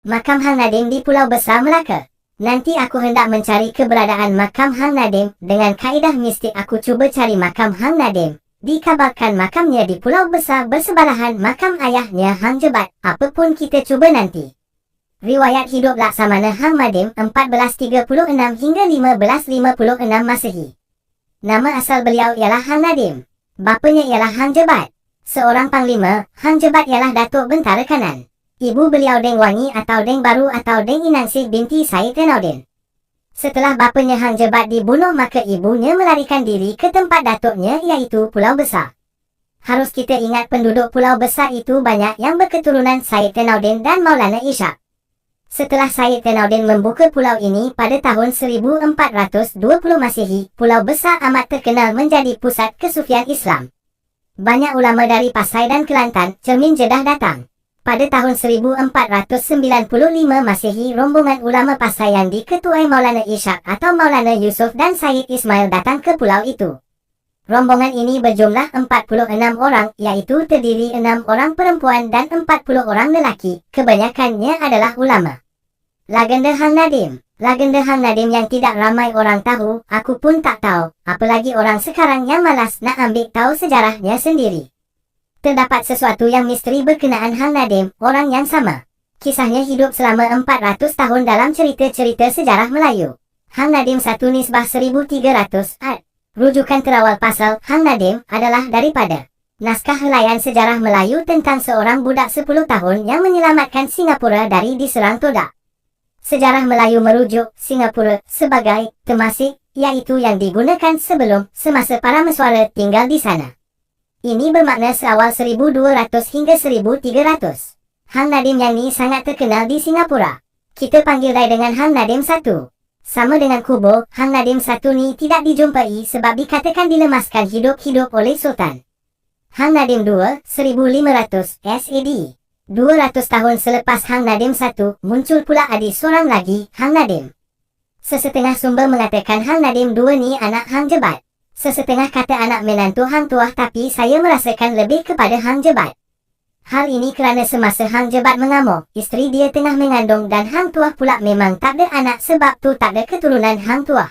Makam Hang Nadim di Pulau Besar Melaka. Nanti aku hendak mencari keberadaan makam Hang Nadim. Dengan kaedah mistik aku cuba cari makam Hang Nadim. Dikabarkan makamnya di Pulau Besar bersebelahan makam ayahnya Hang Jebat. Apapun kita cuba nanti. Riwayat hidup Laksamana Hang Nadim 1436 hingga 1556 Masehi. Nama asal beliau ialah Hang Nadim. Bapanya ialah Hang Jebat. Seorang panglima, Hang Jebat ialah Datuk Bentara Kanan. Ibu beliau Deng Wangi atau Deng Baru atau Deng Inangsih binti Said Tenauddin. Setelah bapanya Hang Jebat dibunuh maka ibunya melarikan diri ke tempat datuknya iaitu Pulau Besar. Harus kita ingat penduduk Pulau Besar itu banyak yang berketurunan Said Tenauddin dan Maulana Ishak. Setelah Said Tenauddin membuka pulau ini pada tahun 1420 Masehi, Pulau Besar amat terkenal menjadi pusat kesufian Islam. Banyak ulama dari Pasai dan Kelantan, Cermin Jeddah datang. Pada tahun 1495 Masehi, rombongan ulama Pasai yang diketuai Maulana Ishak atau Maulana Yusuf dan Said Ismail datang ke pulau itu. Rombongan ini berjumlah 46 orang, iaitu terdiri 6 orang perempuan dan 40 orang lelaki. Kebanyakannya adalah ulama. Legenda Hang Nadim. Legenda Hang Nadim yang tidak ramai orang tahu, aku pun tak tahu, apalagi orang sekarang yang malas nak ambil tahu sejarahnya sendiri. Terdapat sesuatu yang misteri berkenaan Hang Nadim, orang yang sama. Kisahnya hidup selama 400 tahun dalam cerita-cerita sejarah Melayu. Hang Nadim 1 Nisbah 1300 Ad. Rujukan terawal pasal Hang Nadim adalah daripada naskah helaian sejarah Melayu tentang seorang budak 10 tahun yang menyelamatkan Singapura dari diserang todak. Sejarah Melayu merujuk Singapura sebagai Temasik, iaitu yang digunakan sebelum semasa para mesuara tinggal di sana. Ini bermakna seawal 1200 hingga 1300. Hang Nadim yang ni sangat terkenal di Singapura. Kita panggil dia dengan Hang Nadim 1. Sama dengan Kubo, Hang Nadim 1 ni tidak dijumpai sebab dikatakan dilemaskan hidup-hidup oleh Sultan. Hang Nadim 2, 1500 SAD. 200 tahun selepas Hang Nadim 1, muncul pula adik seorang lagi, Hang Nadim. Sesetengah sumber mengatakan Hang Nadim 2 ni anak Hang Jebat. Sesetengah kata anak menantu Hang Tuah, tapi saya merasakan lebih kepada Hang Jebat. Hal ini kerana semasa Hang Jebat mengamuk, isteri dia tengah mengandung dan Hang Tuah pula memang tak ada anak sebab tu tak ada keturunan Hang Tuah.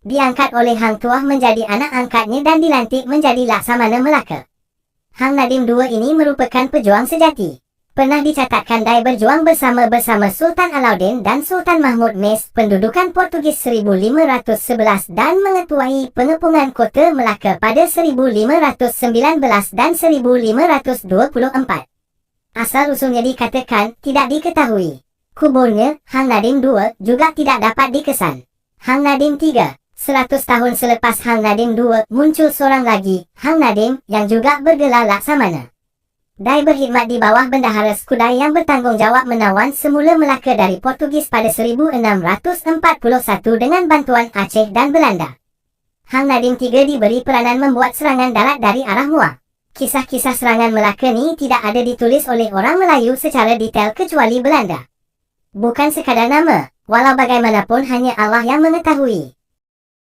Diangkat oleh Hang Tuah menjadi anak angkatnya dan dilantik menjadi Laksamana Melaka. Hang Nadim 2 ini merupakan pejuang sejati. Pernah dicatatkan dia berjuang bersama Sultan Alauddin dan Sultan Mahmud Mes, pendudukan Portugis 1511 dan mengetuai pengepungan kota Melaka pada 1519 dan 1524. Asal-usulnya dikatakan tidak diketahui. Kuburnya, Hang Nadim 2, juga tidak dapat dikesan. Hang Nadim 3. 100 tahun selepas Hang Nadim 2, muncul seorang lagi, Hang Nadim, yang juga bergelar Laksamana. Dia berkhidmat di bawah Bendahara Skudai yang bertanggungjawab menawan semula Melaka dari Portugis pada 1641 dengan bantuan Aceh dan Belanda. Hang Nadim 3 diberi peranan membuat serangan darat dari arah Muar. Kisah-kisah serangan Melaka ni tidak ada ditulis oleh orang Melayu secara detail kecuali Belanda. Bukan sekadar nama, walau bagaimanapun hanya Allah yang mengetahui.